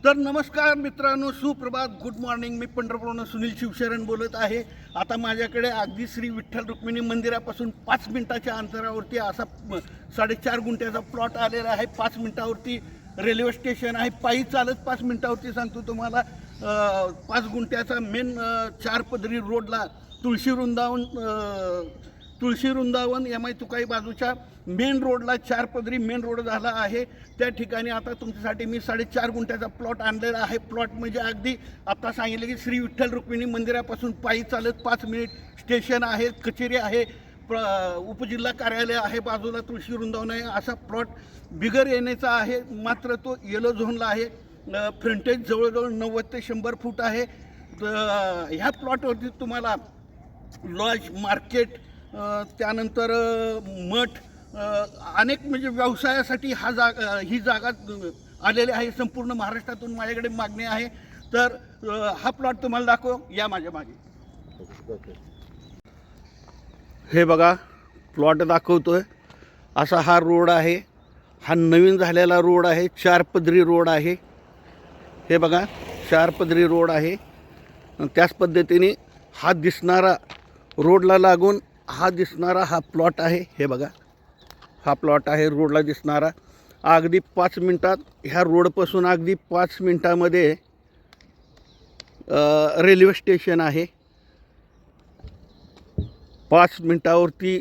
तर नमस्कार मित्रांनो, सुप्रभात, गुड मॉर्निंग. मी पंढरपूरहून सुनील शिवशरण बोलत आहे. आता माझ्याकडे अगदी श्री विठ्ठल रुक्मिणी मंदिरापासून 5 मिनिटाच्या अंतरावरती असा 4.5 गुंठ्याचा प्लॉट आलेला आहे. 5 मिनिटावरती रेल्वे स्टेशन आहे. पायी चालत 5 मिनिटावरती सांगतो तुम्हाला. 5 गुंठ्याचा मेन 4 पदरी रोडला तुळशी वृंदावन एम आय तुकाई बाजूच्या मेन रोडला 4 पदरी मेन रोड झाला आहे. त्या ठिकाणी आता तुमच्यासाठी मी 4.5 गुंठ्याचा प्लॉट आणलेला आहे. प्लॉट म्हणजे अगदी आता सांगितलं की श्री विठ्ठल रुक्मिणी मंदिरापासून पायी चालत 5 मिनिट. स्टेशन आहे, कचेरी आहे, उपजिल्हा कार्यालय आहे, बाजूला तुळशी वृंदावन आहे. असा प्लॉट बिगर येण्याचा आहे. मात्र तो येलो झोनला आहे. फ्रंटेज जवळजवळ 90 ते 100 फूट आहे. ह्या प्लॉटवरती तुम्हाला लॉज, मार्केट, त्यानंतर मठ, अनेक म्हणजे व्यवसायासाठी ही जागा आलेली आहे. संपूर्ण महाराष्ट्रातून माझ्याकडे मागणी आहे. तर हा प्लॉट तुम्हाला दाखव, या माझ्या मागे. हे बघा, प्लॉट दाखवतोय. असा हा रोड आहे. हा नवीन झालेला रोड आहे. 4 पदरी रोड आहे. हे बघा, 4 पदरी रोड आहे. त्याच पद्धतीने हा दिसणारा रोडला लागून हा दिसणारा हा प्लॉट आहे. हे बघा, हा प्लॉट आहे रोडला दिसणारा. अगदी 5 मिनिटात ह्या रोडपासून अगदी 5 मिनिटामध्ये रेल्वे स्टेशन आहे. 5 मिनिटावरती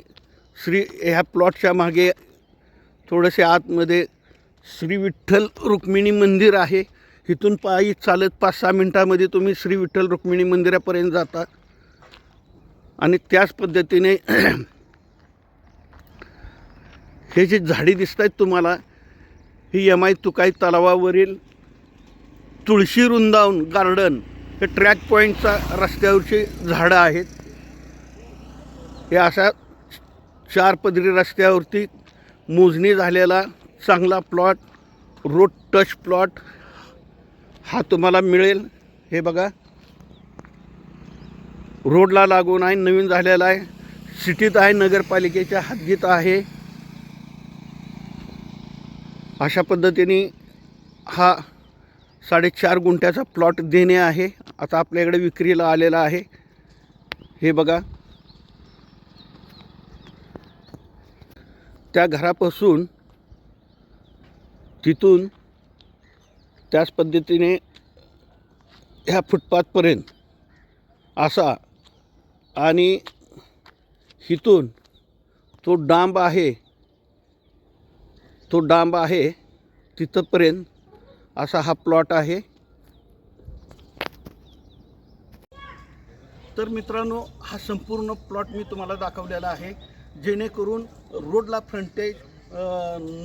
ह्या प्लॉटच्या मागे थोडेसे आतमध्ये श्री विठ्ठल रुक्मिणी मंदिर आहे. इथून पायी चालत 5-6 मिनिटामध्ये तुम्ही श्री विठ्ठल रुक्मिणी मंदिरापर्यंत जाता. आणि त्याच पद्धतीने हे जे झाडी दिसत आहेत तुम्हाला, ही एम आय तुकाई तलावावरील तुळशी वृंदावन गार्डन, हे ट्रॅक पॉईंटचा रस्त्यावरची झाडं आहेत. हे अशा 4 पदरी रस्त्यावरती मोजणी झालेला चांगला प्लॉट, रोड टच प्लॉट हा तुम्हाला मिळेल. हे बघा, रोडला लागून आहे, नवीन झालेला आहे, सिटीत आहे, नगरपालिकेच्या हद्दीत आहे. अशा पद्धतीने हा 4.5 गुंठ्याचा प्लॉट देणे आहे. आता आपल्याकडे विक्रीला आलेला आहे. हे बघा, त्या घरापासून तिथून त्याच पद्धतीने ह्या फुटपाथपर्यंत असा, आणि इथून तो डांब आहे तिथंपर्यंत असा हा प्लॉट आहे. तर मित्रांनो, हा संपूर्ण प्लॉट मी तुम्हाला दाखवलेला आहे. जेणेकरून रोडला फ्रंटेज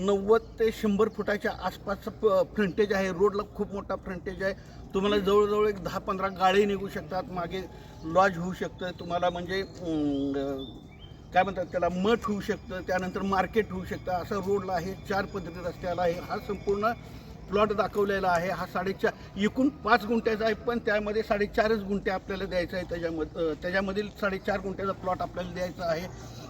90 ते 100 फुटाच्या आसपासचं फ्रंटेज आहे. रोडला खूप मोठा फ्रंटेज आहे. तुम्हाला जवळजवळ एक 10-15 गाडी निघू शकतात. मागे लॉज होऊ शकतं तुम्हाला, म्हणजे काय म्हणतात त्याला, मठ होऊ शकतं, त्यानंतर मार्केट होऊ शकतं. असं रोडला आहे. 4 पदरी रस्त्याला आहे. हा संपूर्ण प्लॉट दाखवलेला आहे. हा 4.5 एकूण 5 गुंठ्याचा आहे, पण त्यामध्ये 4.5 गुंठे आपल्याला द्यायचं आहे. त्याच्यामधील 4.5 गुंठ्याचा प्लॉट आपल्याला द्यायचा आहे.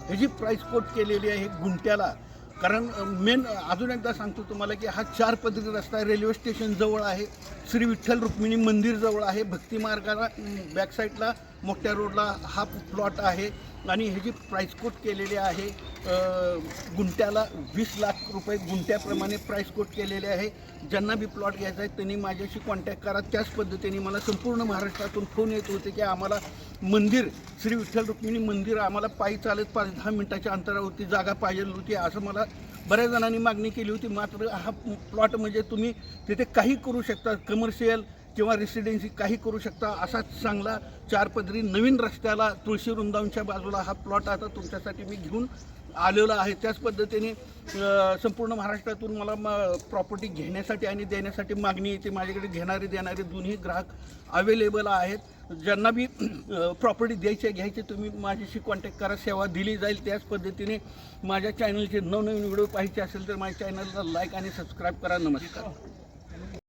ह्याची प्राईस कोट केलेली आहे गुंठ्याला. कारण मेन अजून एकदा सांगतो तुम्हाला की हा 4 पदरी रस्ता रेल्वे स्टेशन जवळ आहे. श्री विठ्ठल रुक्मिणी मंदिर जवळ आहे. भक्ती मार्गाला बॅकसाईडला मोठ्या रोडला हा प्लॉट आहे. आणि ह्याची प्राईस कोट केलेली आहे गुंठ्याला 20 लाख रुपये गुंठ्याप्रमाणे प्राईस कोट केलेले आहे. ज्यांना बी प्लॉट घ्यायचा आहे त्यांनी माझ्याशी कॉन्टॅक्ट करा. त्याच पद्धतीने मला संपूर्ण महाराष्ट्रातून फोन येत होते की आम्हाला मंदिर, श्री विठ्ठल रुक्मिणी मंदिर आम्हाला पायी चालत 5-10 मिनिटाच्या अंतरावरती जागा पाहिजे होती, असं मला बऱ्याच जणांनी मागणी केली होती. मात्र हा प्लॉट म्हणजे तुम्ही तिथे काही करू शकता, कमर्शियल किंवा रेसिडेन्सी काही करू शकता. असा चांगला 4 पदरी नवीन रस्त्याला तुळशी वृंदावनच्या बाजूला हा प्लॉट आता तुमच्यासाठी मी घेऊन आलेला आहे. त्याच पद्धतीने संपूर्ण महाराष्ट्रातून मला प्रॉपर्टी घेण्यासाठी आणि देण्यासाठी मागणी येते. माझ्याकडे घेणारे देणारे दोन्ही ग्राहक अवेलेबल आहेत. ज्यांना बी प्रॉपर्टी घ्यायची तुम्ही माझ्याशी कॉन्टॅक्ट करा. सेवा दिली जाईल. त्याच पद्धतीने माझ्या चॅनलचे नवनवीन व्हिडिओ पाहायचे असेल तर माझ्या चॅनलला लाईक आणि सबस्क्राईब करा. नमस्कार.